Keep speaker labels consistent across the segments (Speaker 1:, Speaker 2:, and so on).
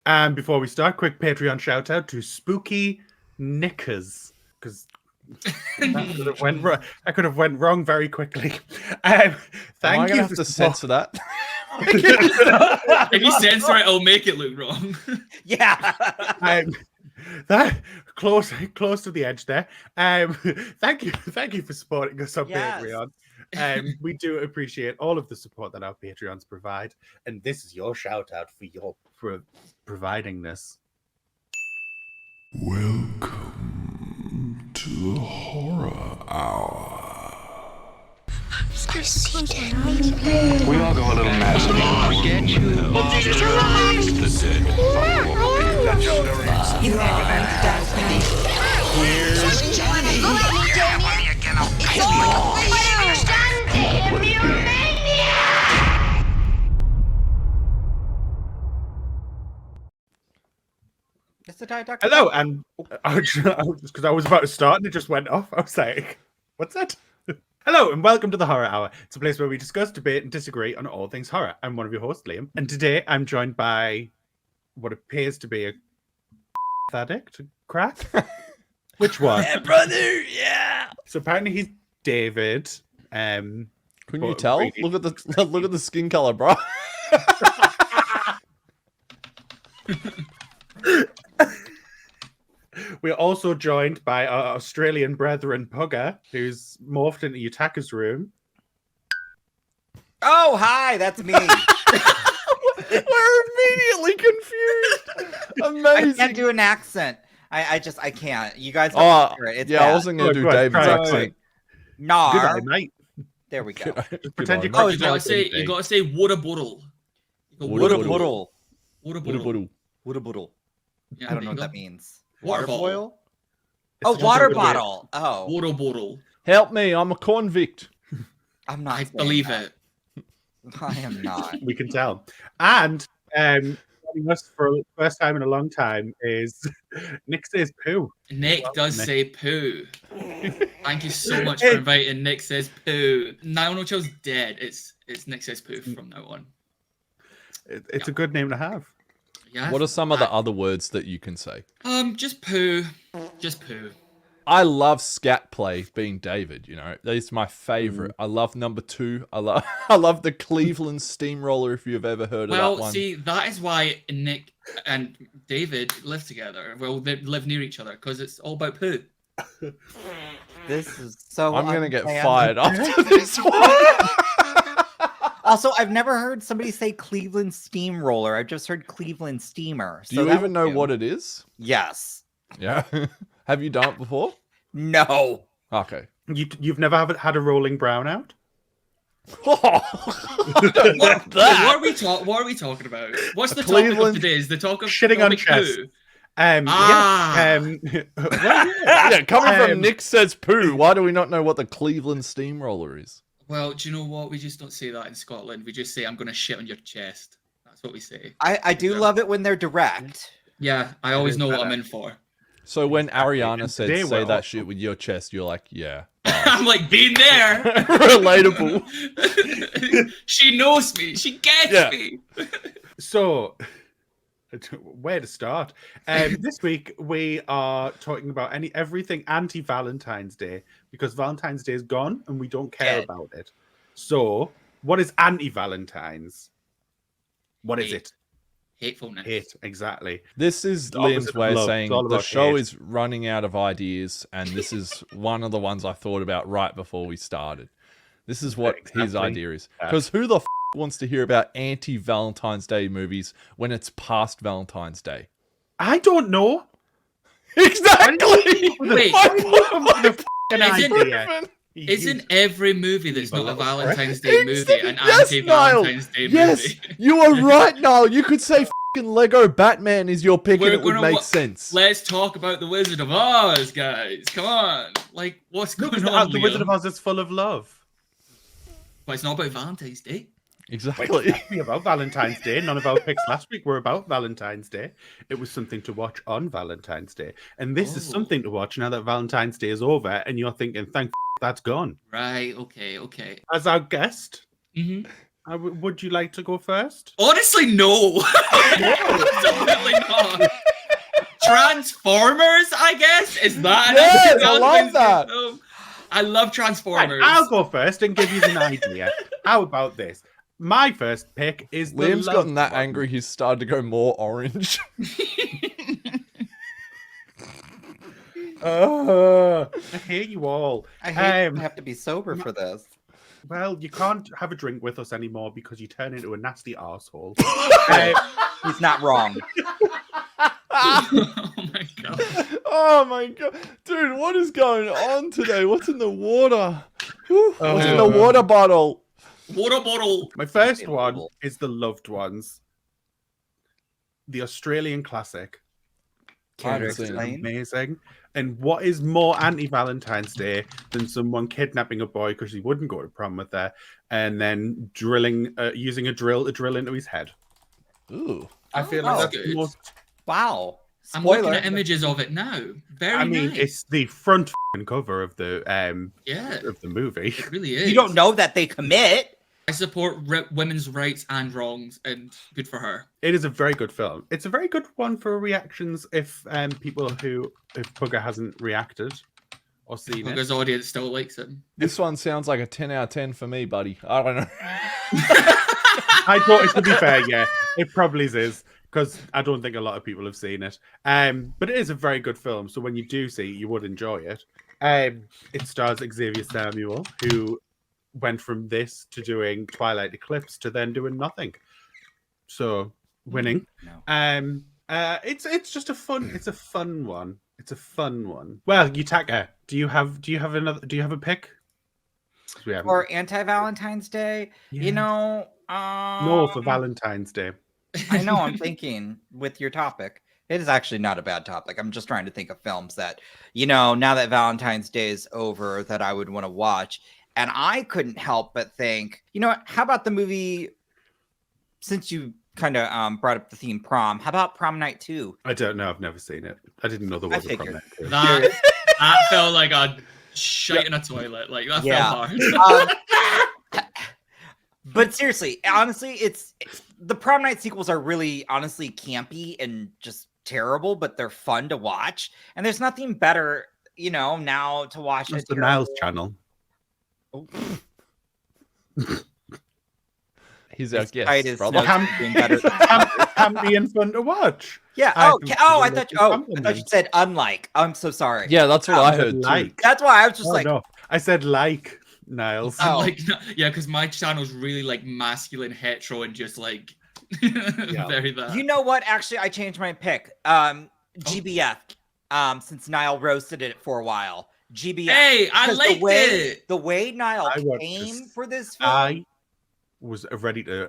Speaker 1: And before we start, quick Patreon shout out to Spooky Knickers, because that could have went wrong very quickly.
Speaker 2: Am I
Speaker 1: Thank
Speaker 2: gonna
Speaker 1: you
Speaker 2: have
Speaker 1: for
Speaker 2: to
Speaker 1: support-
Speaker 2: censor that?
Speaker 3: If you censor it, it'll make it look wrong.
Speaker 4: Yeah.
Speaker 1: That close to the edge there. Thank you for supporting us on
Speaker 4: Yes.
Speaker 1: Patreon. We do appreciate all of the support that our Patreons provide, and this is your shout out for providing this.
Speaker 5: Welcome to the Horror Hour.
Speaker 6: We all go a little mad sometimes.
Speaker 5: Here's Johnny.
Speaker 4: It's the Diet Dr.
Speaker 1: Hello, and because I was about to start and it just went off. I was like, "What's that?" Hello, and welcome to the Horror Hour. It's a place where we discuss, debate, and disagree on all things horror. I'm one of your hosts, Liam, and today I'm joined by what appears to be a addict, crack. Which one?
Speaker 2: Yeah, brother. Yeah.
Speaker 1: So apparently he's David.
Speaker 2: Couldn't you
Speaker 1: But
Speaker 2: tell?
Speaker 1: really-
Speaker 2: Look at the skin color, bro.
Speaker 1: We're also joined by our Australian brethren, Pugger, who's morphed into Yutaka's room.
Speaker 4: Oh, hi, that's me.
Speaker 2: We're immediately confused.
Speaker 4: I
Speaker 2: Amazing.
Speaker 4: can't do an accent. I can't. You guys
Speaker 2: Oh,
Speaker 4: don't hear it. It's
Speaker 2: yeah, I
Speaker 4: bad.
Speaker 2: wasn't gonna
Speaker 1: Go
Speaker 2: do
Speaker 1: ahead,
Speaker 2: David's
Speaker 1: try it.
Speaker 2: accent.
Speaker 4: Nar.
Speaker 1: Good eye, mate.
Speaker 4: There we go.
Speaker 1: Pretend you
Speaker 2: on,
Speaker 1: can't
Speaker 3: You
Speaker 1: tell
Speaker 3: gotta say,
Speaker 1: something.
Speaker 3: you gotta say, what a bottle.
Speaker 4: What a boodle.
Speaker 3: What a
Speaker 2: Buddle,
Speaker 3: bottle.
Speaker 2: buddle.
Speaker 4: What a boodle.
Speaker 3: Yeah,
Speaker 4: I don't
Speaker 3: there
Speaker 4: know
Speaker 3: you
Speaker 4: what that
Speaker 3: go.
Speaker 4: means.
Speaker 3: Water bottle.
Speaker 4: foil?
Speaker 1: It's
Speaker 4: Oh,
Speaker 1: just
Speaker 4: water
Speaker 1: a bit-
Speaker 4: bottle. Oh,
Speaker 3: What a bottle.
Speaker 2: Help me! I'm a convict.
Speaker 4: I'm not.
Speaker 3: I
Speaker 4: saying
Speaker 3: believe
Speaker 4: that.
Speaker 3: it.
Speaker 4: I am not.
Speaker 1: We can tell. And joining us for the first time in a long time is Nick Says Poo.
Speaker 3: Nick does
Speaker 1: Nick.
Speaker 3: say poo. Thank you so much for inviting Nick Says Poo. Now No Chill's dead. It's Nick Says Poo from now on.
Speaker 1: It's a good name to have.
Speaker 3: Yeah.
Speaker 2: What are some of the other words that you can say?
Speaker 3: Just poo. Just poo.
Speaker 2: I love scat play being David, you know. That's my favorite. I love number 2. I love the Cleveland Steamroller, if you've ever heard of that
Speaker 3: Well,
Speaker 2: one.
Speaker 3: see, that is why Nick and David live together. Well, they live near each other because it's all about poo.
Speaker 4: This is so.
Speaker 2: I'm gonna get
Speaker 4: unplanned.
Speaker 2: fired after this one.
Speaker 4: Also, I've never heard somebody say Cleveland Steamroller. I've just heard Cleveland Steamer.
Speaker 2: Do you
Speaker 4: that
Speaker 2: even
Speaker 4: would
Speaker 2: know
Speaker 4: do.
Speaker 2: what it is?
Speaker 4: Yes.
Speaker 2: Yeah. Have you done it before?
Speaker 4: No.
Speaker 2: Okay.
Speaker 1: You've never had a rolling brownout?
Speaker 3: What are we talking about? What's the topic
Speaker 2: Cleveland-
Speaker 3: of today? Is the talk of
Speaker 1: Shitting on
Speaker 3: topic
Speaker 1: chest.
Speaker 3: poo?
Speaker 1: Yeah,
Speaker 2: Yeah, coming from
Speaker 1: Um,
Speaker 2: Nick Says Poo, why do we not know what the Cleveland Steamroller is?
Speaker 3: Well, do you know what? We just don't say that in Scotland. We just say, I'm going to shit on your chest. That's what we say.
Speaker 4: I do love it when they're direct.
Speaker 3: Yeah, I always
Speaker 1: is
Speaker 3: know what
Speaker 1: better.
Speaker 3: I'm in for.
Speaker 2: So when Ariana said
Speaker 1: They
Speaker 2: say
Speaker 1: will.
Speaker 2: that shit with your chest, you're like, yeah.
Speaker 3: I'm like, been there.
Speaker 2: Relatable.
Speaker 3: She knows me. She gets
Speaker 2: Yeah.
Speaker 3: me.
Speaker 1: So, where to start? This week we are talking about everything Anti Valentine's Day because Valentine's Day is gone and we don't care
Speaker 4: Dead.
Speaker 1: about it. So, what is Anti Valentine's? What is
Speaker 3: Hate.
Speaker 1: it?
Speaker 3: Hatefulness.
Speaker 1: Hate, exactly.
Speaker 2: This is
Speaker 1: The opposite
Speaker 2: Liam's
Speaker 1: of
Speaker 2: way of
Speaker 1: love.
Speaker 2: saying
Speaker 1: It's all
Speaker 2: the
Speaker 1: about
Speaker 2: show
Speaker 1: hate.
Speaker 2: is running out of ideas, and this is one of the ones I thought about right before we started. This is what his
Speaker 1: Exactly.
Speaker 2: idea is. Because who the wants to hear about anti-Valentine's Day movies when it's past Valentine's Day?
Speaker 1: I don't know.
Speaker 2: Exactly!
Speaker 3: Wait.
Speaker 1: The
Speaker 3: Isn't-
Speaker 1: idea.
Speaker 3: Isn't every movie that's not a
Speaker 1: Evil.
Speaker 3: Valentine's Day movie an
Speaker 2: Yes,
Speaker 3: anti-Valentine's Day
Speaker 2: Yes,
Speaker 3: movie?
Speaker 2: you are right, Niall. You could say f***ing Lego Batman is your pick
Speaker 3: We're
Speaker 2: and it would
Speaker 3: gonna
Speaker 2: make
Speaker 3: wa-
Speaker 2: sense.
Speaker 3: Let's talk about the Wizard of Oz, guys. Come on. Like, what's
Speaker 1: No,
Speaker 3: going
Speaker 1: because
Speaker 3: on?
Speaker 1: the Wizard
Speaker 3: Liam?
Speaker 1: of Oz is full of love.
Speaker 3: But it's not about Valentine's Day.
Speaker 2: Exactly.
Speaker 1: Exactly about Valentine's Day. None of our picks last week were about Valentine's Day. It was something to watch on Valentine's Day. And this is
Speaker 3: Oh.
Speaker 1: something to watch now that Valentine's Day is over and you're thinking, thank that's gone.
Speaker 3: Right. Okay.
Speaker 1: As our guest,
Speaker 3: hmm
Speaker 1: Would you like to go first?
Speaker 3: Honestly, no. Absolutely not. Transformers, I guess? Is that
Speaker 2: Yes,
Speaker 3: an
Speaker 2: I love
Speaker 3: Valentine's
Speaker 2: that.
Speaker 3: Day film? I love Transformers.
Speaker 1: Right, I'll go first and give you an idea. How about this? My first pick is the
Speaker 2: Liam's gotten that
Speaker 1: one.
Speaker 2: angry, he's started to go more orange.
Speaker 1: I hate you all.
Speaker 4: I hate to have to be sober for this.
Speaker 1: Well, you can't have a drink with us anymore because you turn into a nasty arsehole.
Speaker 4: He's not wrong.
Speaker 3: Oh my god.
Speaker 2: Oh my god. Dude, what is going on today? What's in the water? Whew, what's in the water bottle?
Speaker 3: Water bottle.
Speaker 1: My first one is The Loved Ones, the Australian classic.
Speaker 2: I haven't
Speaker 1: It's
Speaker 2: seen it.
Speaker 1: amazing. And what is more anti-Valentine's Day than someone kidnapping a boy because he wouldn't go to prom with her, and then using a drill to drill into his head?
Speaker 2: Ooh.
Speaker 1: I feel
Speaker 3: that's
Speaker 1: like that's the
Speaker 3: good.
Speaker 1: most.
Speaker 4: Wow.
Speaker 3: I'm
Speaker 4: Spoiler.
Speaker 3: looking at images of it now. Very
Speaker 1: I mean,
Speaker 3: nice.
Speaker 1: it's the front cover of the
Speaker 3: Yeah,
Speaker 1: movie.
Speaker 3: it really is.
Speaker 4: You don't know that they commit.
Speaker 3: I support women's rights and wrongs, and good for her.
Speaker 1: It is a very good film. It's a very good one for reactions if Pugger hasn't reacted or seen it.
Speaker 3: Pugger's audience still likes it.
Speaker 2: This one sounds like a 10 out of 10 for me, buddy. I don't know.
Speaker 1: I thought, to be fair, yeah, it probably is, because I don't think a lot of people have seen it. But it is a very good film, so when you do see it, you would enjoy it. It stars Xavier Samuel, who went from this to doing Twilight Eclipse to then doing nothing. So winning.
Speaker 4: No.
Speaker 1: It's just a fun one. It's a fun one. Well, Yutaka, do you have a pick? 'Cause we haven't.
Speaker 4: For Anti-Valentine's Day,
Speaker 1: Yeah.
Speaker 4: you know...
Speaker 1: No, for Valentine's Day.
Speaker 4: I know, I'm thinking with your topic. It is actually not a bad topic. I'm just trying to think of films that, now that Valentine's Day is over, that I would want to watch. And I couldn't help but think, how about the movie, since you kind of brought up the theme prom, how about Prom Night 2?
Speaker 1: I don't know. I've never seen it. I didn't know there was a
Speaker 4: figured.
Speaker 1: problem.
Speaker 3: That felt like a shite in a toilet. Like, that
Speaker 4: Yeah.
Speaker 3: felt hard.
Speaker 4: But seriously, honestly, it's the Prom Night sequels are really, honestly, campy and just terrible, but they're fun to watch. And there's nothing better, now to watch.
Speaker 1: It's the Niles channel.
Speaker 4: Oh.
Speaker 2: He's our
Speaker 4: His
Speaker 2: guest,
Speaker 4: height is
Speaker 2: brother.
Speaker 4: being better than
Speaker 1: Campy and fun to watch.
Speaker 4: Yeah.
Speaker 1: I
Speaker 4: Oh,
Speaker 1: think
Speaker 4: I
Speaker 1: it's a
Speaker 4: thought. Oh, I
Speaker 1: compliment.
Speaker 4: thought you said unlike. I'm so sorry.
Speaker 2: Yeah, that's what I heard too.
Speaker 1: Like.
Speaker 4: That's why I was just
Speaker 1: Oh,
Speaker 4: like,
Speaker 1: no. I said like Niles.
Speaker 4: Oh.
Speaker 3: Like, yeah, because my channel's really like masculine, hetero, and just like very that.
Speaker 4: you know what? Actually, I changed my pick. GBF. Since Niall roasted it for a while. GBF.
Speaker 3: Hey, I
Speaker 4: 'Cause
Speaker 3: liked it.
Speaker 4: The way Niall
Speaker 1: I watched
Speaker 4: came
Speaker 1: this.
Speaker 4: for this film.
Speaker 1: I was ready to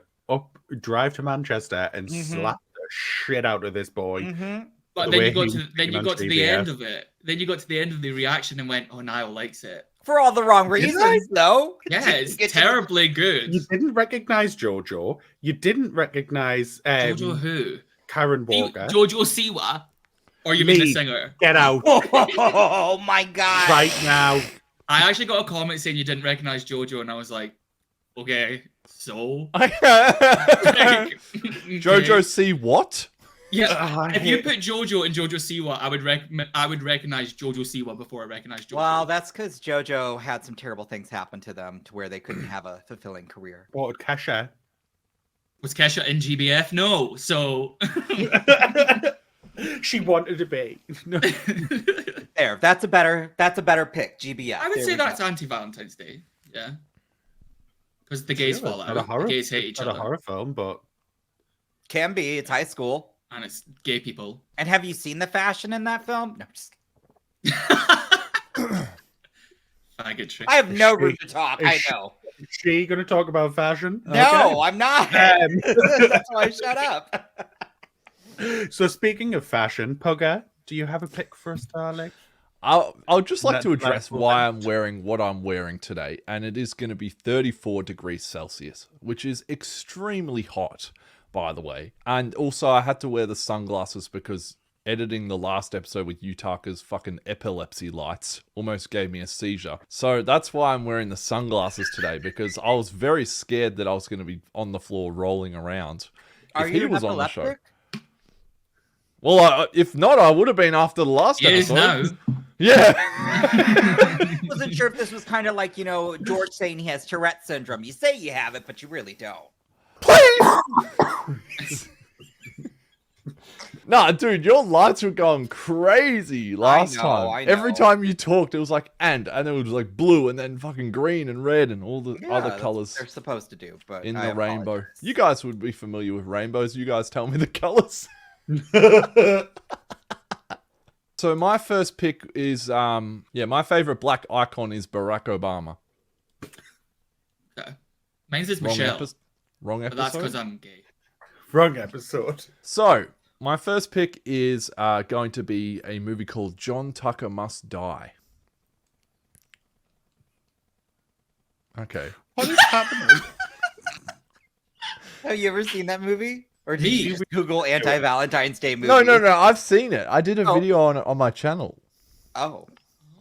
Speaker 1: drive to Manchester and slap the shit out of this boy.
Speaker 4: Mhm.
Speaker 3: But
Speaker 1: the
Speaker 3: then
Speaker 1: way
Speaker 3: you got
Speaker 1: he
Speaker 3: to
Speaker 1: was
Speaker 3: then you
Speaker 1: on
Speaker 3: got to the
Speaker 1: TV,
Speaker 3: end of it. Then you got to the end of the reaction and went, "Oh, Niall likes it."
Speaker 4: For all the wrong
Speaker 1: Did
Speaker 4: reasons, though.
Speaker 3: Yeah, it's
Speaker 4: Get to-
Speaker 3: terribly good.
Speaker 1: You didn't recognize Jojo. You didn't recognize
Speaker 3: Jojo who?
Speaker 1: Karen Walker.
Speaker 3: Jojo Siwa? Or you mean the
Speaker 1: Me.
Speaker 3: singer?
Speaker 1: Get out
Speaker 4: Oh my god!
Speaker 1: right now.
Speaker 3: I actually got a comment saying you didn't recognize Jojo, and I was like, okay, so.
Speaker 2: Jojo see what?
Speaker 3: Yeah, if you put Jojo and Jojo Siwa, I would recognize Jojo Siwa before I recognize Jojo.
Speaker 4: Well, that's because JoJo had some terrible things happen to them to where they couldn't have a fulfilling career.
Speaker 1: What Kesha?
Speaker 3: Was Kesha in GBF? No. So
Speaker 1: She wanted to be. No.
Speaker 4: There, that's a better pick. GBF.
Speaker 3: I would
Speaker 4: There
Speaker 3: say
Speaker 4: we go.
Speaker 3: that's anti-Valentine's Day. Yeah. Because the gays fall
Speaker 1: Not
Speaker 3: out.
Speaker 1: a horror,
Speaker 3: The gays hate each
Speaker 1: not a
Speaker 3: other.
Speaker 1: horror film, but
Speaker 4: Can be. It's high school.
Speaker 3: And it's gay people.
Speaker 4: And have you seen the fashion in that film? No, just
Speaker 3: Faggotry.
Speaker 4: I have no
Speaker 1: Is
Speaker 4: room
Speaker 1: she-
Speaker 4: to talk.
Speaker 1: is
Speaker 4: I
Speaker 1: she-
Speaker 4: know.
Speaker 1: is she going to talk about fashion?
Speaker 4: No, I'm not.
Speaker 1: Okay.
Speaker 4: That's why I shut up.
Speaker 1: So speaking of fashion, Pugger, do you have a pick for us, darling?
Speaker 2: I'll just like to
Speaker 1: That's
Speaker 2: address
Speaker 1: like-
Speaker 2: why I'm wearing what I'm wearing today, and it is going to be 34 degrees Celsius, which is extremely hot, by the way. And also, I had to wear the sunglasses because editing the last episode with Yutaka's fucking epilepsy lights almost gave me a seizure. So that's why I'm wearing the sunglasses today, because I was very scared that I was going to be on the floor rolling around
Speaker 4: Are
Speaker 2: if he
Speaker 4: you
Speaker 2: was on the show.
Speaker 4: epileptic?
Speaker 2: Well, if not, I would have been after the last
Speaker 3: It is
Speaker 2: episode.
Speaker 3: now.
Speaker 2: Yeah.
Speaker 4: I wasn't sure if this was kind of like, George saying he has Tourette syndrome. You say you have it, but you really don't.
Speaker 2: Please! Nah, dude, your lights were going crazy last time.
Speaker 4: I know.
Speaker 2: Every time you talked, it was like and it was like blue and then fucking green and red and all the
Speaker 4: Yeah,
Speaker 2: other
Speaker 4: that's
Speaker 2: colors
Speaker 4: what they're supposed to do, but
Speaker 2: in
Speaker 4: I
Speaker 2: the rainbow.
Speaker 4: apologize.
Speaker 2: You guys would be familiar with rainbows. You guys tell me the colors. So my first pick is my favorite black icon is Barack Obama.
Speaker 3: Okay. Mine's is
Speaker 2: Wrong
Speaker 3: Michelle.
Speaker 2: Wrong
Speaker 3: But that's
Speaker 2: episode.
Speaker 3: because I'm gay.
Speaker 1: Wrong episode.
Speaker 2: So my first pick is going to be a movie called John Tucker Must Die. Okay.
Speaker 1: What is happening?
Speaker 4: Have you ever seen that movie? Or did
Speaker 3: Me?
Speaker 4: you just Google Anti Valentine's Day movie?
Speaker 2: No. I've seen it. I did a video on it on my channel.
Speaker 4: Oh.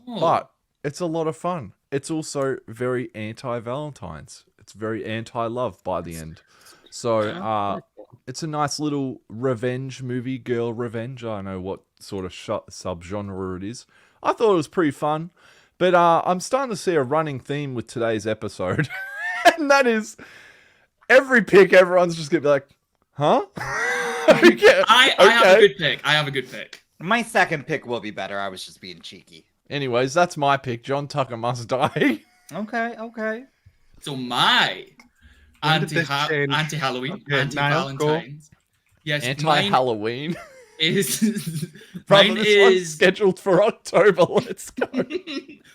Speaker 3: Oh.
Speaker 2: But it's a lot of fun. It's also very anti-Valentines. It's very anti-love by the end. So it's a nice little revenge movie, girl revenge. I don't know what sort of subgenre it is. I thought it was pretty fun. But I'm starting to see a running theme with today's episode. And that is every pick, everyone's just going to be like, huh? Okay.
Speaker 3: I have a good pick. I have a good pick.
Speaker 4: My second pick will be better. I was just being cheeky.
Speaker 2: Anyways, that's my pick. John Tucker Must Die.
Speaker 4: Okay.
Speaker 3: So my
Speaker 1: When did this change?
Speaker 3: anti-Halloween,
Speaker 1: Okay, Niall, go.
Speaker 3: anti-Valentines. Yes,
Speaker 2: Anti-Halloween.
Speaker 3: is
Speaker 2: Brother,
Speaker 3: mine
Speaker 2: this one's
Speaker 3: is
Speaker 2: scheduled for October. Let's go.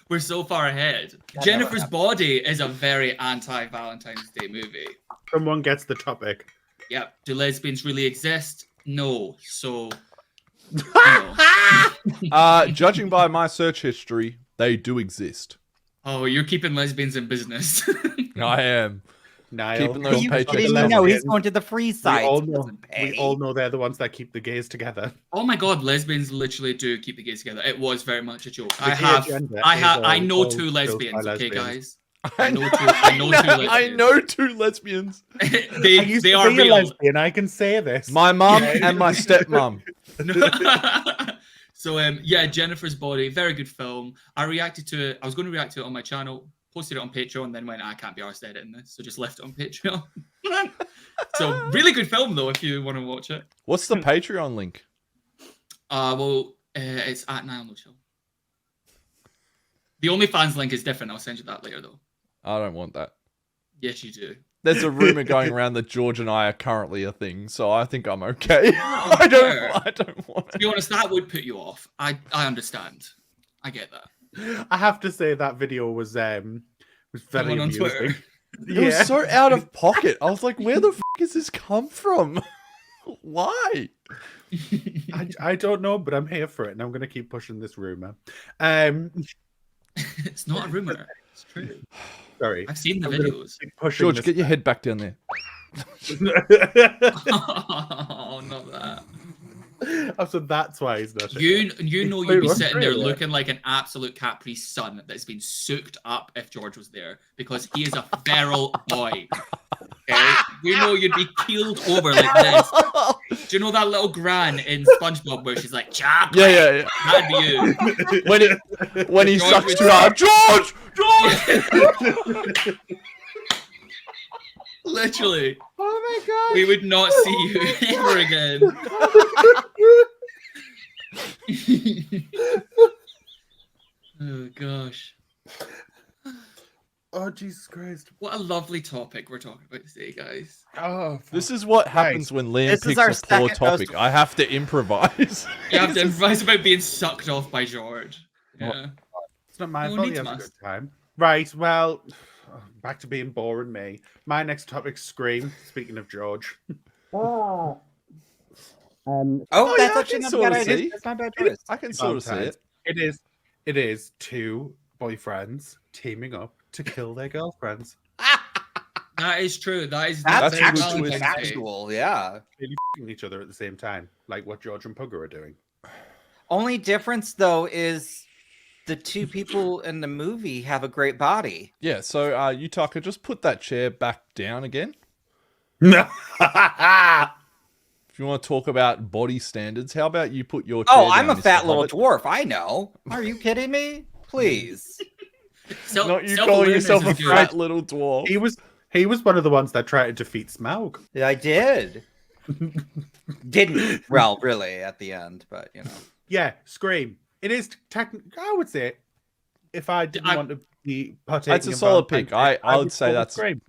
Speaker 3: we're so far ahead.
Speaker 4: That
Speaker 3: Jennifer's
Speaker 4: never
Speaker 3: Body is a very anti-Valentine's Day movie.
Speaker 1: Someone gets the topic.
Speaker 3: Yep. Do lesbians really exist? No. So you know.
Speaker 2: Judging by my search history, they do exist.
Speaker 3: Oh, you're keeping lesbians in business.
Speaker 2: I am.
Speaker 1: Niall.
Speaker 2: Keeping
Speaker 4: Are
Speaker 2: those
Speaker 4: you
Speaker 2: paychecks
Speaker 4: kidding me?
Speaker 2: coming.
Speaker 4: No, he's going to the free
Speaker 1: We
Speaker 4: side.
Speaker 1: all
Speaker 4: He
Speaker 1: know.
Speaker 4: doesn't pay.
Speaker 1: We all know they're the ones that keep the gays together.
Speaker 3: Oh my god, lesbians literally do keep the gays together. It was very much a joke.
Speaker 1: The gay agenda is
Speaker 3: I know
Speaker 1: all
Speaker 3: two
Speaker 1: built
Speaker 3: lesbians,
Speaker 1: by
Speaker 3: okay
Speaker 1: lesbians.
Speaker 3: guys? I know two
Speaker 2: I know two lesbians.
Speaker 1: I
Speaker 3: they
Speaker 1: used
Speaker 3: they
Speaker 1: to
Speaker 3: are
Speaker 1: be a
Speaker 3: real.
Speaker 1: lesbian. I can say this.
Speaker 2: My mum and my stepmom.
Speaker 3: So yeah, Jennifer's Body, very good film. I reacted to it. I was going to react to it on my channel, posted it on Patreon, then went, I can't be arsed editing this, so just left it on Patreon. So really good film though, if you want to watch it.
Speaker 2: What's the Patreon link?
Speaker 3: It's at Niall No Chill. The OnlyFans link is different. I'll send you that later though.
Speaker 2: I don't want that.
Speaker 3: Yes, you do.
Speaker 2: There's a rumor going around that George and I are currently a thing, so I think I'm okay.
Speaker 3: Oh,
Speaker 2: I
Speaker 3: fair.
Speaker 2: don't want
Speaker 3: To
Speaker 2: it.
Speaker 3: be honest, that would put you off. I understand. I get that.
Speaker 1: I have to say that video was very
Speaker 3: The one on
Speaker 1: amusing.
Speaker 3: Twitter.
Speaker 2: It was so out of pocket. I was like, where the f*** has this come from? Why?
Speaker 1: I don't know, but I'm here for it, and I'm going to keep pushing this rumor.
Speaker 3: It's not a rumor. It's true.
Speaker 1: Sorry.
Speaker 3: I've seen the
Speaker 1: I'm gonna
Speaker 3: videos.
Speaker 1: keep pushing
Speaker 2: George,
Speaker 1: this
Speaker 2: get your head back down there.
Speaker 3: Oh, not that.
Speaker 1: Oh, so that's why he's not.
Speaker 3: You know
Speaker 1: Wait,
Speaker 3: you'd be
Speaker 1: what's
Speaker 3: sitting there
Speaker 1: Australia?
Speaker 3: looking like an absolute Capri Sun that's been soaked up if George was there because he is a feral boy. Okay? You know you'd be keeled over like this. Do you know that little gran in SpongeBob where she's like, chocolate?
Speaker 2: Yeah.
Speaker 3: That'd be you.
Speaker 2: When he
Speaker 3: George
Speaker 2: sucks
Speaker 3: would-
Speaker 2: too hard, George!
Speaker 3: Literally.
Speaker 2: Oh my god!
Speaker 3: We would not see you ever again. Oh gosh.
Speaker 1: Oh Jesus Christ!
Speaker 3: What a lovely topic we're talking about today, guys.
Speaker 1: Oh,
Speaker 2: This is what happens when Liam
Speaker 4: This is
Speaker 2: picks
Speaker 4: our
Speaker 2: a poor
Speaker 4: second most-
Speaker 2: topic. I have to improvise.
Speaker 3: You have to improvise about being sucked off by George. Yeah.
Speaker 1: it's not my
Speaker 3: No
Speaker 1: fault.
Speaker 3: need
Speaker 1: You
Speaker 3: to
Speaker 1: have a
Speaker 3: ask.
Speaker 1: good time. Right. Well, back to being boring. Me. My next topic: Scream. Speaking of George.
Speaker 4: Oh,
Speaker 2: yeah,
Speaker 4: that's
Speaker 2: I
Speaker 4: actually
Speaker 2: can
Speaker 4: not a
Speaker 2: sorta
Speaker 4: bad idea.
Speaker 2: see.
Speaker 4: That's not a bad choice.
Speaker 2: I can sort of see
Speaker 1: Valentine's.
Speaker 2: it.
Speaker 1: It is two boyfriends teaming up to kill their girlfriends.
Speaker 3: That is true. That's
Speaker 4: That's
Speaker 2: a good
Speaker 4: actually
Speaker 2: twist.
Speaker 4: factual. Yeah.
Speaker 1: Really f***ing each other at the same time, like what George and Pugger are doing.
Speaker 4: Only difference though is the two people in the movie have a great body.
Speaker 2: Yeah, so Utaka, just put that chair back down again.
Speaker 1: No.
Speaker 2: If you want to talk about body standards, how about you put your chair
Speaker 4: Oh,
Speaker 2: down,
Speaker 4: I'm a
Speaker 2: Mr.
Speaker 4: fat little
Speaker 2: Hobbit?
Speaker 4: dwarf. I know. Are you kidding me? Please.
Speaker 2: Not you calling
Speaker 3: Self-awareness
Speaker 2: yourself a
Speaker 3: is good.
Speaker 2: fat little dwarf.
Speaker 1: He was one of the ones that tried to defeat Smaug.
Speaker 4: Yeah, I did. Didn't. Well, really, at the end, but you know.
Speaker 1: Yeah, Scream. It is technically, I would say, if I didn't want to be partaking
Speaker 2: That's a
Speaker 1: in
Speaker 2: solid
Speaker 1: Valentine's
Speaker 2: pick.
Speaker 1: Day,
Speaker 2: I would say
Speaker 1: go with
Speaker 2: that's
Speaker 1: Scream.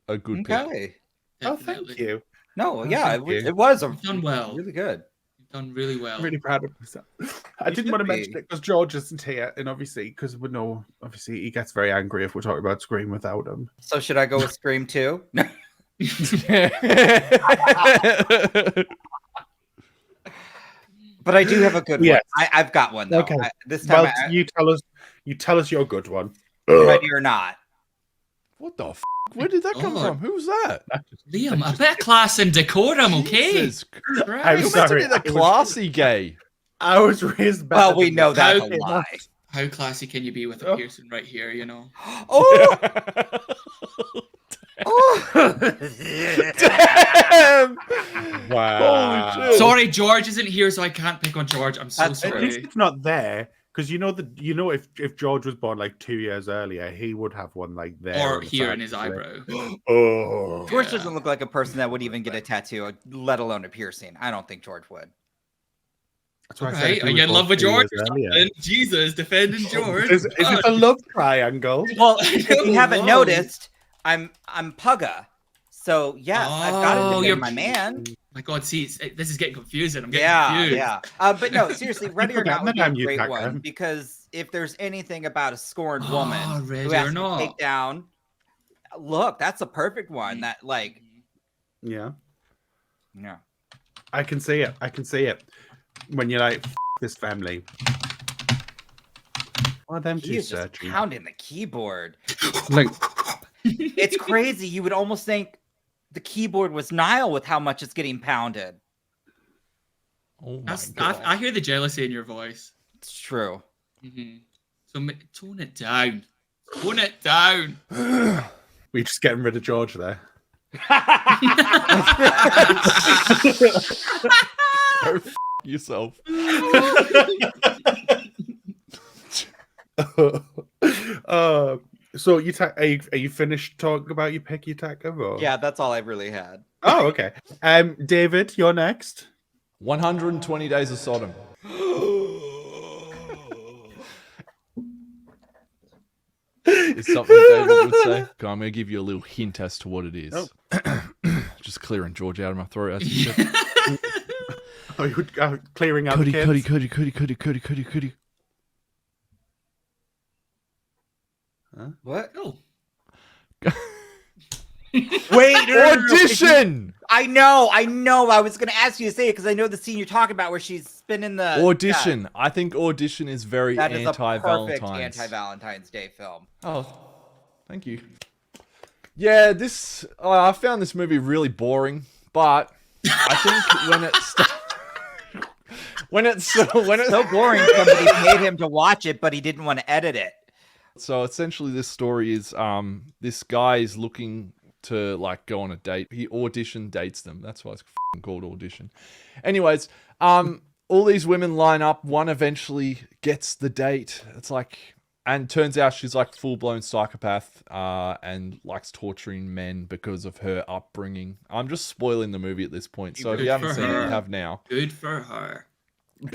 Speaker 2: a good pick.
Speaker 4: Okay.
Speaker 1: Oh, thank you.
Speaker 4: No,
Speaker 1: Oh,
Speaker 4: yeah,
Speaker 1: thank you.
Speaker 4: it was
Speaker 3: You've done well.
Speaker 4: really good.
Speaker 3: You've done really well.
Speaker 1: I'm really proud of myself. I
Speaker 4: You
Speaker 1: didn't want to
Speaker 4: should
Speaker 1: mention
Speaker 4: be.
Speaker 1: it because George isn't here, and obviously, because we know, obviously, he gets very angry if we're talking about Scream without him.
Speaker 4: So should I go with Scream 2? But I do have a good
Speaker 1: Yes.
Speaker 4: one. I've got one though.
Speaker 1: Okay.
Speaker 4: This time,
Speaker 1: Well, you tell us your good one.
Speaker 4: ready or not?
Speaker 2: What the f? Where did that come
Speaker 3: God.
Speaker 2: from? Who's that?
Speaker 3: Liam, a bit of class and decorum, okay?
Speaker 2: Jesus
Speaker 1: I'm
Speaker 2: Christ. You're
Speaker 1: sorry,
Speaker 2: meant to
Speaker 1: I
Speaker 2: be the
Speaker 1: was-
Speaker 2: classy gay.
Speaker 1: I was raised better.
Speaker 4: Well, we
Speaker 1: than
Speaker 4: know
Speaker 1: this.
Speaker 4: that's
Speaker 3: How-
Speaker 4: a lie.
Speaker 3: How classy can you be with a
Speaker 1: Oh.
Speaker 3: piercing right here, you know?
Speaker 4: Oh,
Speaker 2: Damn!
Speaker 1: Wow.
Speaker 2: Holy shit.
Speaker 3: Sorry, George isn't here, so I can't pick on George. I'm so
Speaker 4: At
Speaker 1: At least
Speaker 3: sorry.
Speaker 1: it's not there, because if George was born like 2 years earlier, he would have one like there
Speaker 3: Or
Speaker 1: on the
Speaker 3: here
Speaker 1: side
Speaker 3: in his
Speaker 1: of it.
Speaker 3: eyebrow.
Speaker 1: Oh,
Speaker 4: George
Speaker 3: Yeah.
Speaker 4: doesn't look like a person that would even get a tattoo, let alone a piercing. I don't think George would.
Speaker 1: that's why I said
Speaker 3: Right?
Speaker 1: if
Speaker 3: Are
Speaker 1: he
Speaker 3: you
Speaker 1: was
Speaker 3: in
Speaker 1: born
Speaker 3: love with
Speaker 1: 2
Speaker 3: George?
Speaker 1: years
Speaker 3: or
Speaker 1: earlier.
Speaker 3: something? Jesus, defending George.
Speaker 1: Is it a love triangle?
Speaker 4: Well, if you haven't
Speaker 3: Whoa.
Speaker 4: noticed, I'm Pugga. So yeah, I've got to
Speaker 3: Oh,
Speaker 4: defend
Speaker 3: you're-
Speaker 4: my man.
Speaker 3: My God, see, this is getting confusing. I'm getting
Speaker 4: Yeah,
Speaker 3: confused.
Speaker 4: yeah. But no, seriously, Ready or Not
Speaker 1: forgotten
Speaker 4: would be
Speaker 1: that
Speaker 4: a
Speaker 1: I'm
Speaker 4: great
Speaker 1: Yutaka.
Speaker 4: one because if there's anything about a scorned woman
Speaker 3: Oh,
Speaker 4: who
Speaker 3: Ready
Speaker 4: has
Speaker 3: or
Speaker 4: to
Speaker 3: Not.
Speaker 4: take down, look, that's a perfect one. That like,
Speaker 1: Yeah,
Speaker 4: yeah.
Speaker 1: I can see it. I can see it. When you're like, this family. What are them
Speaker 4: He
Speaker 1: two
Speaker 4: is just
Speaker 1: searching?
Speaker 4: pounding the keyboard.
Speaker 1: Like,
Speaker 4: It's crazy. You would almost think the keyboard was Nile with how much it's getting pounded.
Speaker 2: Oh my
Speaker 3: That's,
Speaker 2: god.
Speaker 3: I hear the jealousy in your voice.
Speaker 4: It's true.
Speaker 3: Mm-hmm. So tone it down. Tone it down.
Speaker 1: we're just getting rid of George there.
Speaker 2: Go f- yourself.
Speaker 1: So are you finished talking about your pick, Yutaka? Or?
Speaker 4: Yeah, that's all I really had.
Speaker 1: Oh, okay. David, you're next.
Speaker 2: 120 Days of Sodom. It's something David would say. Okay, I'm going to give you a little hint as to what it is.
Speaker 1: Oh.
Speaker 2: Just clearing George out of my throat as you said.
Speaker 1: Oh, you're clearing out
Speaker 2: Cuddy,
Speaker 1: the
Speaker 2: Cuddy,
Speaker 1: kids.
Speaker 2: Cuddy, Cuddy, Cuddy, Cuddy, Cuddy, Cuddy.
Speaker 4: What?
Speaker 3: Oh.
Speaker 4: Wait,
Speaker 2: Audition!
Speaker 4: I know. I was going to ask you to say it because I know the scene you're talking about where she's spinning the
Speaker 2: Audition.
Speaker 4: Yeah,
Speaker 2: I think Audition is very
Speaker 4: that is a perfect
Speaker 2: anti-Valentine's.
Speaker 4: anti-Valentine's Day film.
Speaker 2: Oh, thank you. Yeah, I found this movie really boring, but I think when it's
Speaker 4: So boring. Somebody paid him to watch it, but he didn't want to edit it.
Speaker 2: so essentially this story is this guy is looking to like go on a date. He audition dates them. That's why it's f***ing called Audition. Anyways, all these women line up. One eventually gets the date. It's like, and turns out she's like full-blown psychopath and likes torturing men because of her upbringing. I'm just spoiling the movie at this point. So if you
Speaker 3: Good
Speaker 2: haven't
Speaker 3: for
Speaker 2: seen it, you
Speaker 3: her.
Speaker 2: have now.
Speaker 3: Good for her.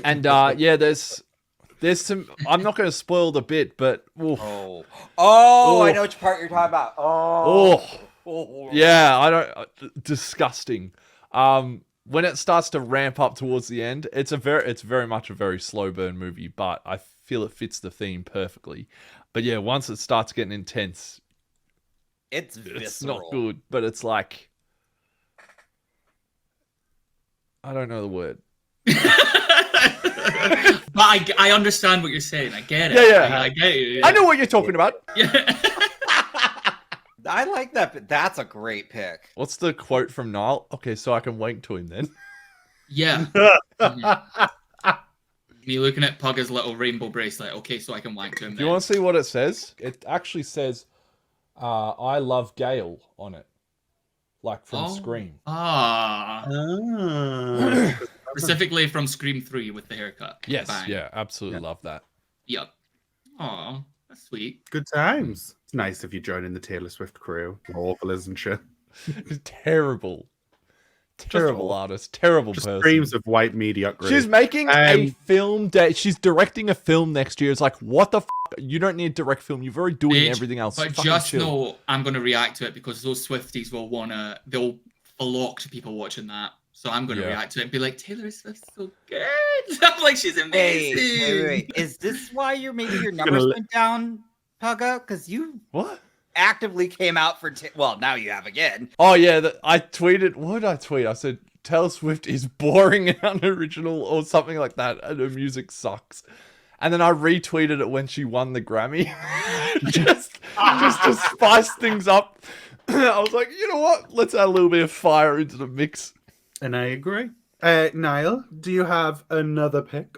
Speaker 2: And yeah, there's some. I'm not going to spoil the bit, but oof.
Speaker 4: Oh,
Speaker 2: Oh.
Speaker 4: I know which part you're talking about.
Speaker 2: Yeah, I don't. Disgusting. When it starts to ramp up towards the end, it's very much a very slow burn movie, but I feel it fits the theme perfectly. But yeah, once it starts getting intense,
Speaker 4: It's
Speaker 2: it's
Speaker 4: visceral.
Speaker 2: not good. But it's like, I don't know the word.
Speaker 3: But I understand what you're saying. I get it.
Speaker 2: Yeah.
Speaker 3: I get you.
Speaker 2: I know what you're talking about.
Speaker 3: Yeah.
Speaker 4: I like that. But that's a great pick.
Speaker 2: What's the quote from Niall? Okay, so I can wank to him then.
Speaker 3: Yeah. Me looking at Pugga's little rainbow bracelet. Okay, so I can wank to him.
Speaker 2: Do you want to see what it says? It actually says, "I love Gail" on it, like from Scream.
Speaker 3: Ah.
Speaker 1: Ah.
Speaker 3: Specifically from Scream 3 with the haircut.
Speaker 2: Yes,
Speaker 3: Bang.
Speaker 2: yeah, absolutely love that.
Speaker 3: Yep. Aw, that's sweet.
Speaker 1: Good times. It's nice if you join in the Taylor Swift crew. Awful, isn't she?
Speaker 2: Terrible
Speaker 1: awful.
Speaker 2: artist, terrible
Speaker 1: Just
Speaker 2: person.
Speaker 1: dreams of white mediocrity.
Speaker 2: She's making a film. She's directing a film next year. It's like, what the? You don't need to direct film. You're already doing
Speaker 3: Bitch,
Speaker 2: everything else.
Speaker 3: But
Speaker 2: Fucking
Speaker 3: just
Speaker 2: chill.
Speaker 3: know I'm going to react to it because those Swifties they'll flock to people watching that. So I'm going to react to it and be like, Taylor Swift's so good. I'm like, she's amazing.
Speaker 4: Wait. Is this why your numbers went down, Pugga? Because you
Speaker 2: What?
Speaker 4: actively came out for well, now you have again.
Speaker 2: Oh yeah, I tweeted. What did I tweet? I said Taylor Swift is boring and unoriginal or something like that, and her music sucks. And then I retweeted it when she won the Grammy, just to spice things up. I was like, you know what? Let's add a little bit of fire into the mix.
Speaker 1: And I agree. Niall, do you have another pick?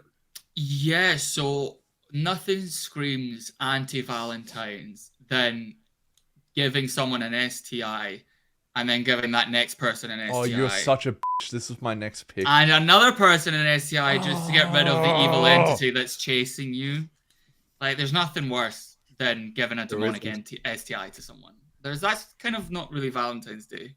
Speaker 3: Yeah, so nothing screams Anti Valentines than giving someone an STI and then giving that next person an STI.
Speaker 2: Oh, you're such a bitch. This is my next pick.
Speaker 3: And another person an STI just to get rid of the evil entity that's chasing you. Like, there's nothing worse than giving a demonic STI to someone. That's kind of not really Valentine's Day.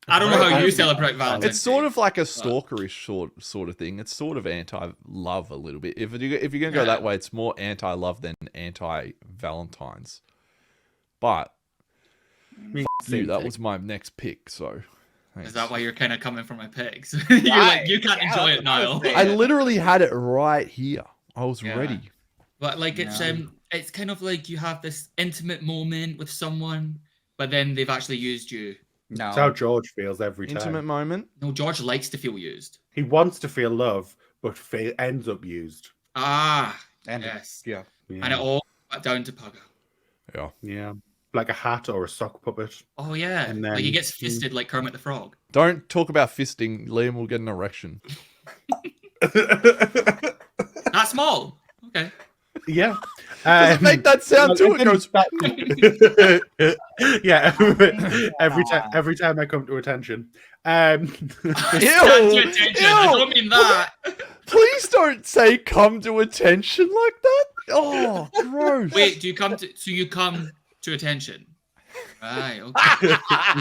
Speaker 3: I don't know how you celebrate Valentine's
Speaker 2: It's sort
Speaker 3: Day,
Speaker 2: of like a stalkerish sort of thing. It's sort of anti-love a little bit. If you're gonna go that way, it's more anti-love than anti-Valentines. But you, that was my next pick. So thanks.
Speaker 3: Is that why you're kind of coming for my picks? You're like, you can't enjoy it, Niall.
Speaker 2: I literally had it right here. I was ready.
Speaker 3: But like it's kind of like you have this intimate moment with someone, but then they've actually used you.
Speaker 4: No.
Speaker 1: That's how George feels every time.
Speaker 2: Intimate moment.
Speaker 3: No, George likes to feel used.
Speaker 1: He wants to feel love, but ends up used.
Speaker 3: Ah,
Speaker 4: And
Speaker 3: yes.
Speaker 4: yeah.
Speaker 3: And it all got down to Pugga.
Speaker 2: Yeah.
Speaker 1: Yeah. Like a hat or a sock puppet.
Speaker 3: Oh yeah,
Speaker 1: And
Speaker 3: like he
Speaker 1: then-
Speaker 3: gets fisted like Kermit the Frog.
Speaker 2: Don't talk about fisting. Liam will get an erection.
Speaker 3: Not small. Okay.
Speaker 1: Yeah.
Speaker 2: Does it make that sound too? It goes.
Speaker 1: Yeah. every time I come to attention.
Speaker 3: Stand to attention. I don't mean that.
Speaker 2: Please don't say "come to attention" like that. Oh, gross.
Speaker 3: Wait, you come to attention? Right. Okay.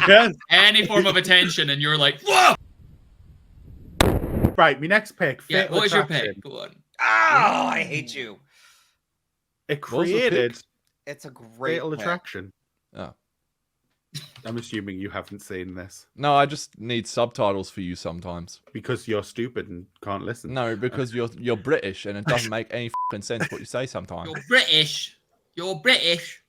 Speaker 1: Yes.
Speaker 3: Any form of attention, and you're like, whoa.
Speaker 1: Right. My next pick.
Speaker 3: Yeah.
Speaker 1: Fatal
Speaker 3: What was your
Speaker 1: Attraction.
Speaker 3: pick? Go on.
Speaker 4: Oh, I hate you.
Speaker 1: It
Speaker 2: What was the pick?
Speaker 1: created
Speaker 4: It's a great
Speaker 1: Fatal
Speaker 4: pick.
Speaker 1: Attraction.
Speaker 2: Oh.
Speaker 1: I'm assuming you haven't seen this
Speaker 2: No, I just need subtitles for you sometimes.
Speaker 1: because you're stupid and can't listen.
Speaker 2: No, because you're British and it doesn't make any f***ing sense what you say sometimes.
Speaker 3: You're British. You're British.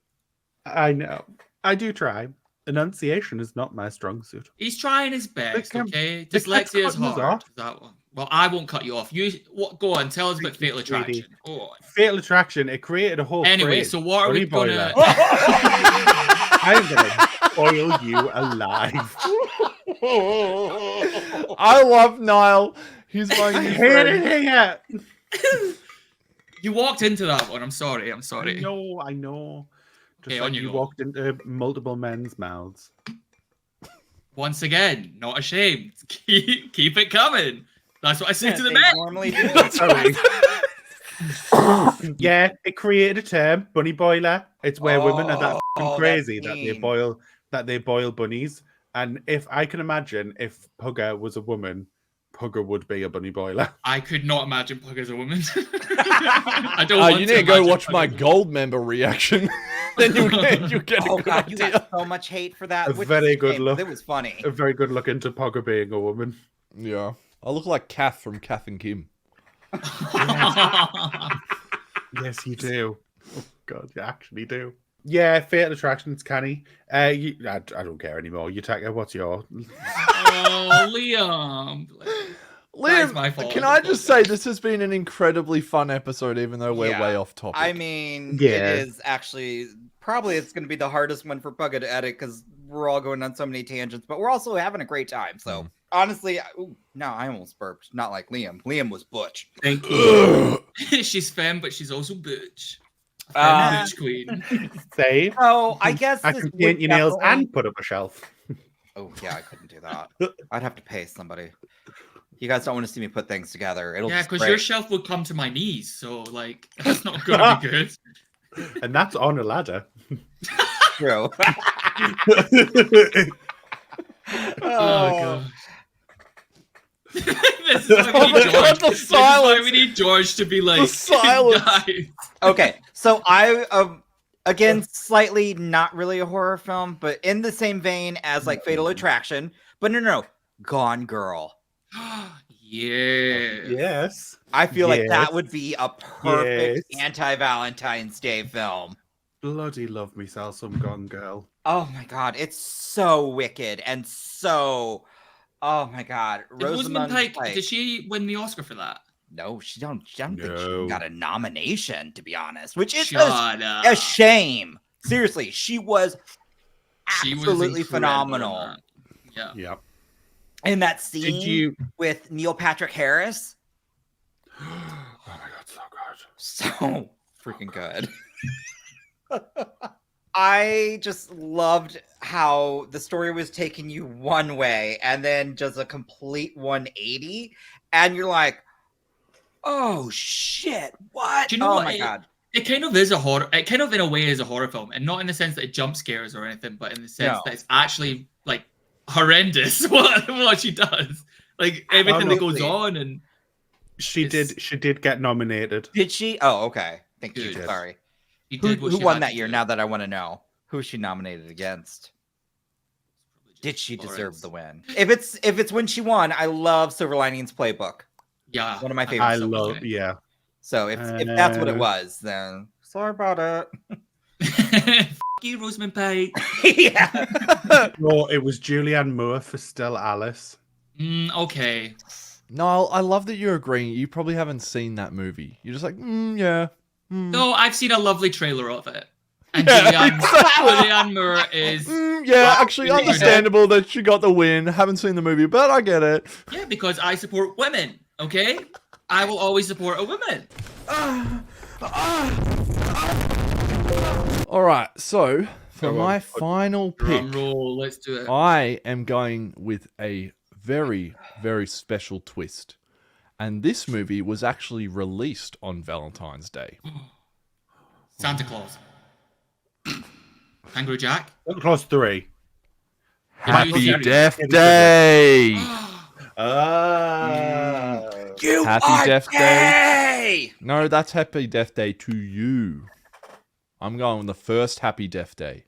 Speaker 1: I know. I do try. Enunciation is not my strong suit.
Speaker 3: He's trying his best.
Speaker 1: Come-
Speaker 3: Okay.
Speaker 1: the cat's
Speaker 3: Dyslexia is
Speaker 1: cutting us
Speaker 3: hard.
Speaker 1: off.
Speaker 3: That one. Well, I won't cut you off. Go on. Tell us about Fatal Attraction. Go on.
Speaker 1: Fatal Attraction. It created a whole.
Speaker 3: Anyway,
Speaker 1: phrase.
Speaker 3: so what are we
Speaker 1: Bunny
Speaker 3: gonna?
Speaker 1: boiler. I'm gonna boil you alive.
Speaker 2: I love Niall. He's my
Speaker 1: I
Speaker 2: new
Speaker 1: hate
Speaker 2: friend.
Speaker 1: it here.
Speaker 3: You walked into that one. I'm sorry. I'm sorry.
Speaker 1: I know. Just
Speaker 3: Okay,
Speaker 1: like
Speaker 3: on you
Speaker 1: you
Speaker 3: go.
Speaker 1: walked into multiple men's mouths.
Speaker 3: Once again, not ashamed. Keep it coming. That's what I say to the
Speaker 4: They
Speaker 3: men.
Speaker 4: normally do.
Speaker 1: Sorry. Yeah, it created a term, bunny boiler. It's where women are that
Speaker 4: Oh,
Speaker 1: crazy
Speaker 4: that's
Speaker 1: that they boil bunnies. And if I can imagine if Pugga was a woman, Pugga would be a bunny boiler.
Speaker 3: I could not imagine Pug as a woman. I don't want
Speaker 2: You need to go
Speaker 3: imagine
Speaker 2: watch
Speaker 3: Pug
Speaker 2: my
Speaker 3: as a-
Speaker 2: gold member reaction. Then you get a
Speaker 4: Oh
Speaker 2: good
Speaker 4: god, you
Speaker 2: idea.
Speaker 4: got so much hate for that.
Speaker 1: A
Speaker 4: which
Speaker 1: very
Speaker 4: is
Speaker 1: good
Speaker 4: shame,
Speaker 1: look.
Speaker 4: 'cause It was funny.
Speaker 1: A very good look into Pugga being a woman.
Speaker 2: Yeah. I look like Kath from Kath and Kim.
Speaker 1: Yes, you do. Oh, God, you actually do. Yeah, Fatal Attraction's canny. I don't care anymore. You take what's your?
Speaker 3: Oh, Liam. That's my
Speaker 2: Liam,
Speaker 3: fault.
Speaker 2: can I just say this has been an incredibly fun episode, even though we're
Speaker 4: Yeah.
Speaker 2: way off topic.
Speaker 4: I mean,
Speaker 1: Yeah.
Speaker 4: it is actually probably it's going to be the hardest one for Pugga to edit because we're all going on so many tangents, but we're also having a great time. So honestly, I almost burped. Not like Liam. Liam was butch.
Speaker 1: Thank you.
Speaker 3: She's femme, but she's also butch. Femme butch queen.
Speaker 1: Save.
Speaker 4: Oh, I guess
Speaker 1: I
Speaker 4: this
Speaker 1: can
Speaker 4: would
Speaker 1: paint your nails
Speaker 4: definitely-
Speaker 1: and put up a shelf.
Speaker 4: Oh yeah, I couldn't do that. I'd have to pay somebody. You guys don't want to see me put things together. It'll
Speaker 3: Yeah,
Speaker 4: just
Speaker 3: because
Speaker 4: break.
Speaker 3: your shelf would come to my knees, so like that's not gonna be good.
Speaker 1: And that's on a ladder.
Speaker 4: True.
Speaker 3: Oh god. This is why
Speaker 2: Oh
Speaker 3: we
Speaker 2: my
Speaker 3: need
Speaker 2: God,
Speaker 3: George.
Speaker 2: the
Speaker 3: This is why
Speaker 2: silence.
Speaker 3: we need George to be like,
Speaker 2: silence.
Speaker 3: guys.
Speaker 4: Okay, so I again slightly not really a horror film, but in the same vein as like Fatal Attraction. But no, Gone Girl.
Speaker 3: Yeah.
Speaker 1: Yes.
Speaker 4: I feel like
Speaker 1: Yes.
Speaker 4: that would be a perfect
Speaker 1: Yes.
Speaker 4: anti-Valentine's Day film.
Speaker 1: Bloody love me, some Gone Girl.
Speaker 4: Oh my god, it's so wicked and so. Oh my god,
Speaker 3: Did Rosamund Pike,
Speaker 4: Pike.
Speaker 3: did she win the Oscar for that?
Speaker 4: No, she don't. I don't think
Speaker 1: No.
Speaker 4: she got a nomination, to be honest. Which is
Speaker 3: Shut up.
Speaker 4: a shame. Seriously, she was
Speaker 3: She was
Speaker 4: absolutely
Speaker 3: incredible in
Speaker 4: phenomenal
Speaker 3: that. Yeah.
Speaker 1: Yep.
Speaker 4: in that scene
Speaker 1: Did you?
Speaker 4: with Neil Patrick Harris.
Speaker 1: Oh my god, so good.
Speaker 4: So freaking good. I just loved how the story was taking you one way and then just a complete 180, and you're like, "Oh shit! What?
Speaker 3: Do you know
Speaker 4: oh
Speaker 3: what?
Speaker 4: my god!"
Speaker 3: It kind of is a horror. It kind of, in a way, is a horror film, and not in the sense that it jump scares or anything, but in the sense
Speaker 4: No.
Speaker 3: that it's actually like horrendous what she does. Like everything that goes
Speaker 4: Honestly.
Speaker 3: on, and
Speaker 1: She
Speaker 3: It's-
Speaker 1: did get nominated.
Speaker 4: Did she? Oh, okay. Thank you.
Speaker 3: Good.
Speaker 4: Sorry.
Speaker 3: she
Speaker 4: Who,
Speaker 3: did what
Speaker 4: who
Speaker 3: she
Speaker 4: won
Speaker 3: had
Speaker 4: that
Speaker 3: to
Speaker 4: year?
Speaker 3: do.
Speaker 4: Now that I want to know, who was she nominated against? Did she deserve
Speaker 3: Florence.
Speaker 4: the win? If it's when she won, I love Silver Linings Playbook.
Speaker 3: Yeah,
Speaker 4: One of my favorite.
Speaker 1: I
Speaker 3: so
Speaker 1: love,
Speaker 3: okay.
Speaker 1: yeah.
Speaker 4: So if that's what it
Speaker 1: Uh,
Speaker 4: was, then sorry about it.
Speaker 3: F you, Rosamund Pike.
Speaker 4: Yeah.
Speaker 1: No, it was Julianne Moore for Still Alice.
Speaker 3: Okay.
Speaker 2: No, I love that you're agreeing. You probably haven't seen that movie. You're just like, yeah.
Speaker 3: No, I've seen a lovely trailer of it. And
Speaker 2: Yeah,
Speaker 3: Julianne Moore is
Speaker 2: Yeah, actually
Speaker 3: Well,
Speaker 2: understandable that she got the win. Haven't seen the movie, but I get it.
Speaker 3: yeah, because I support women. Okay, I will always support a woman.
Speaker 2: All right, so for
Speaker 1: Go on.
Speaker 2: my final pick,
Speaker 3: Drum roll, let's do it.
Speaker 2: I am going with a very, very special twist. And this movie was actually released on Valentine's Day.
Speaker 3: Santa Claus. Kangaroo Jack.
Speaker 1: Santa Claus 3.
Speaker 2: Happy
Speaker 3: serious?
Speaker 2: Death Day!
Speaker 1: Ah.
Speaker 4: You
Speaker 2: Happy
Speaker 4: are
Speaker 2: Death Day.
Speaker 4: gay!
Speaker 2: No, that's Happy Death Day to you. I'm going with the first Happy Death Day.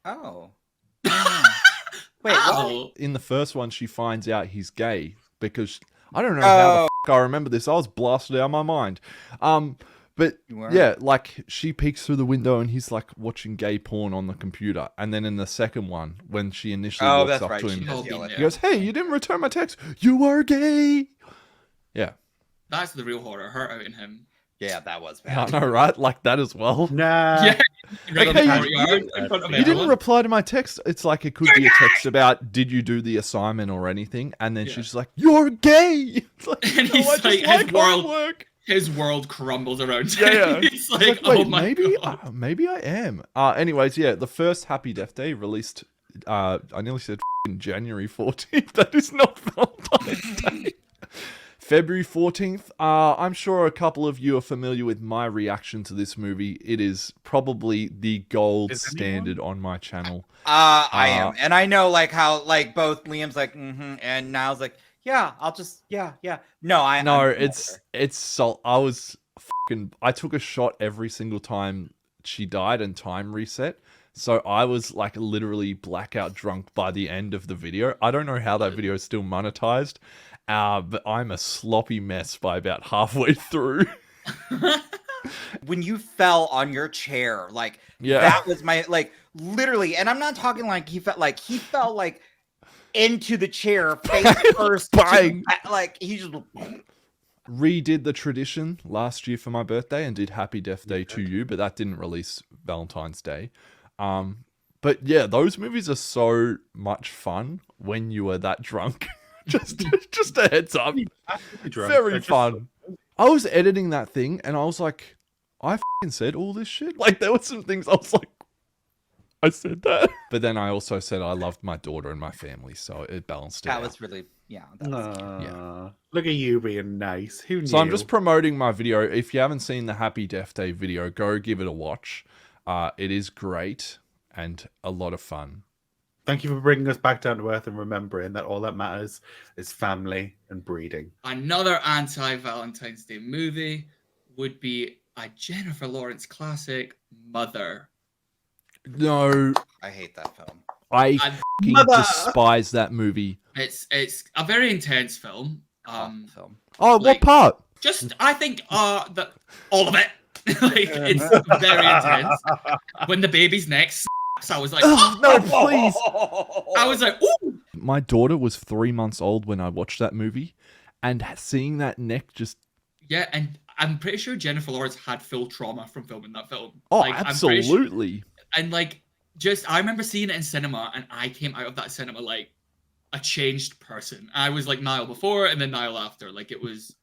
Speaker 4: Oh. Wait, what?
Speaker 3: Ow.
Speaker 2: In the first one, she finds out he's gay because I don't know how the f- I remember this. I was blasted out of my mind. But
Speaker 4: You were?
Speaker 2: yeah, like she peeks through the window and he's like watching gay porn on the computer. And then in the second one, when she initially
Speaker 4: Oh,
Speaker 2: walks
Speaker 4: that's
Speaker 2: up
Speaker 4: right.
Speaker 2: to
Speaker 4: She
Speaker 2: him,
Speaker 4: does
Speaker 3: Oh,
Speaker 4: yell at
Speaker 3: yeah.
Speaker 2: he goes, "Hey, you didn't return my text. You are gay." Yeah,
Speaker 3: That's the real horror. Her outing him.
Speaker 4: Yeah, that was
Speaker 2: I
Speaker 4: bad.
Speaker 2: know, right? Like that as well.
Speaker 1: Nah.
Speaker 3: Yeah. Right on
Speaker 2: hey,
Speaker 3: the
Speaker 2: you-
Speaker 3: courtyard in front of
Speaker 2: You didn't
Speaker 3: everyone.
Speaker 2: reply to my text. It's like it could be a text about did you do the assignment or anything, and then
Speaker 3: Yeah.
Speaker 2: she's like, "You're gay." It's like,
Speaker 3: And
Speaker 2: "No,
Speaker 3: he's
Speaker 2: I just
Speaker 3: like, his
Speaker 2: like
Speaker 3: world-
Speaker 2: homework."
Speaker 3: His world crumbles around him.
Speaker 2: Yeah, yeah.
Speaker 3: He's
Speaker 2: It's
Speaker 3: like,
Speaker 2: wait,
Speaker 3: oh my
Speaker 2: maybe,
Speaker 3: god.
Speaker 2: maybe I am. Anyways, yeah, the first Happy Death Day released. I nearly said January 14th. That is not Valentine's Day. February 14th. I'm sure a couple of you are familiar with my reaction to this movie. It is probably the gold
Speaker 1: Is anyone?
Speaker 2: standard on my channel.
Speaker 4: I am. And I know like how like both Liam's like, and Niall's like, yeah, I'll just yeah. No, I'm
Speaker 2: It's so I took a shot every single time she died and time reset. So I was like literally blackout drunk by the end of the video. I don't know how that video is still monetized, but I'm a sloppy mess by about halfway through.
Speaker 4: when you fell on your chair, like
Speaker 2: Yeah.
Speaker 4: that was my like literally, and I'm not talking like he fell like into the chair face first,
Speaker 2: Bang.
Speaker 4: like he just
Speaker 2: Redid the tradition last year for my birthday and did Happy Death Day to you, but that didn't release Valentine's Day. But yeah, those movies are so much fun when you are that drunk. just a heads up.
Speaker 1: Drunk.
Speaker 2: Very
Speaker 1: They're just
Speaker 2: fun. I was editing that thing and I was like, I f***ing said all this shit. Like there were some things I was like, I said that. But then I also said I loved my daughter and my family, so it balanced it
Speaker 4: That
Speaker 2: out.
Speaker 4: was really, yeah. That was,
Speaker 1: Yeah. Look at you being nice. Who knew?
Speaker 2: So I'm just promoting my video. If you haven't seen the Happy Death Day video, go give it a watch. It is great and a lot of fun.
Speaker 1: Thank you for bringing us back down to earth and remembering that all that matters is family and breeding.
Speaker 3: Another anti-Valentine's Day movie would be a Jennifer Lawrence classic, Mother.
Speaker 2: No,
Speaker 4: I hate that film.
Speaker 2: I
Speaker 3: And
Speaker 2: fucking despise that movie.
Speaker 3: it's a very intense film.
Speaker 4: Awful film.
Speaker 2: Oh,
Speaker 3: Like-
Speaker 2: what part?
Speaker 3: Just I think that all of it. Like it's very intense. When the baby's neck snaps, I was like,
Speaker 2: Ugh, no, please.
Speaker 3: I was like, ooh.
Speaker 2: My daughter was 3 months old when I watched that movie, and seeing that neck just
Speaker 3: Yeah, and I'm pretty sure Jennifer Lawrence had full trauma from filming that film.
Speaker 2: oh,
Speaker 3: Like, I'm pretty sure-
Speaker 2: absolutely.
Speaker 3: and like, just I remember seeing it in cinema, and I came out of that cinema like a changed person. I was like Niall before, and then Niall after. Like it was,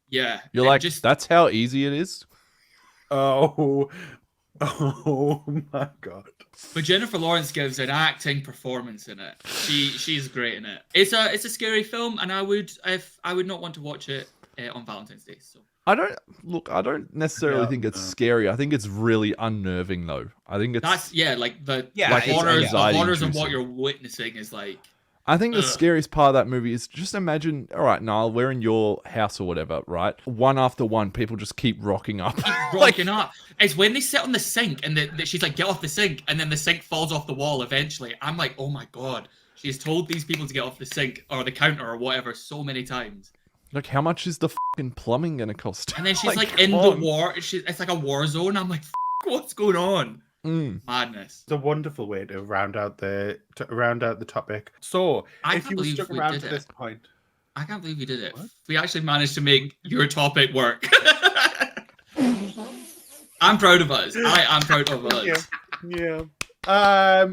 Speaker 3: yeah.
Speaker 2: You're
Speaker 3: it
Speaker 2: like,
Speaker 3: just
Speaker 2: that's how easy it is.
Speaker 1: Oh my god.
Speaker 3: But Jennifer Lawrence gives an acting performance in it. She's great in it. It's a scary film, and I would not want to watch it on Valentine's Day. So
Speaker 2: I don't necessarily think it's scary. I think it's really unnerving though. I think it's
Speaker 3: that's like the
Speaker 4: Yeah, it's
Speaker 3: horrors of what
Speaker 2: anxiety-inducing.
Speaker 3: you're witnessing is like
Speaker 2: I think the
Speaker 3: Ugh.
Speaker 2: scariest part of that movie is just imagine, all right, Niall, we're in your house or whatever, right? One after one, people just keep rocking up.
Speaker 3: rocking up. It's when they sit on the sink and she's like, get off the sink, and then the sink falls off the wall eventually. I'm like, oh my god. She's told these people to get off the sink or the counter or whatever so many times.
Speaker 2: Like, how much is the fucking plumbing gonna cost?
Speaker 3: And then she's like
Speaker 2: come
Speaker 3: in
Speaker 2: on.
Speaker 3: the war. It's like a war zone. I'm like, what's going on?
Speaker 2: Mm.
Speaker 3: Madness.
Speaker 1: It's a wonderful way to round out the topic. So,
Speaker 3: I
Speaker 1: if
Speaker 3: can't
Speaker 1: you
Speaker 3: believe
Speaker 1: stuck
Speaker 3: we
Speaker 1: around
Speaker 3: did
Speaker 1: to
Speaker 3: it.
Speaker 1: this point,
Speaker 3: I can't believe we did it.
Speaker 1: What?
Speaker 3: We actually managed to make your topic work. I'm proud of us. I am proud of us.
Speaker 1: yeah.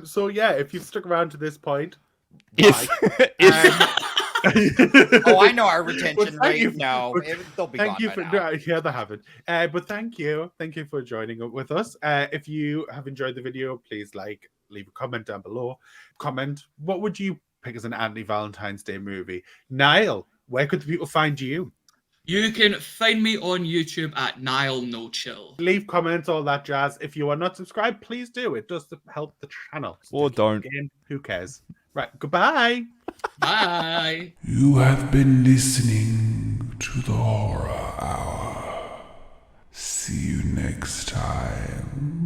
Speaker 1: So yeah, if you've stuck around to this point,
Speaker 2: If,
Speaker 1: bye.
Speaker 2: if
Speaker 4: Oh, I know our retention
Speaker 1: thank you
Speaker 4: rate. No, they'll be
Speaker 1: Thank
Speaker 4: gone
Speaker 1: you
Speaker 4: by
Speaker 1: for
Speaker 4: now.
Speaker 1: yeah, they haven't. But thank you for joining up with us. If you have enjoyed the video, please leave a comment down below. Comment what would you pick as an anti-Valentine's Day movie. Niall, where could the people find you?
Speaker 3: You can find me on YouTube at Niall No Chill.
Speaker 1: Leave comments, all that jazz. If you are not subscribed, please do. It does help the channel.
Speaker 2: Or don't.
Speaker 1: Again, who cares? Right, goodbye.
Speaker 3: Bye.
Speaker 5: You have been listening to the Horror Hour. See you next time.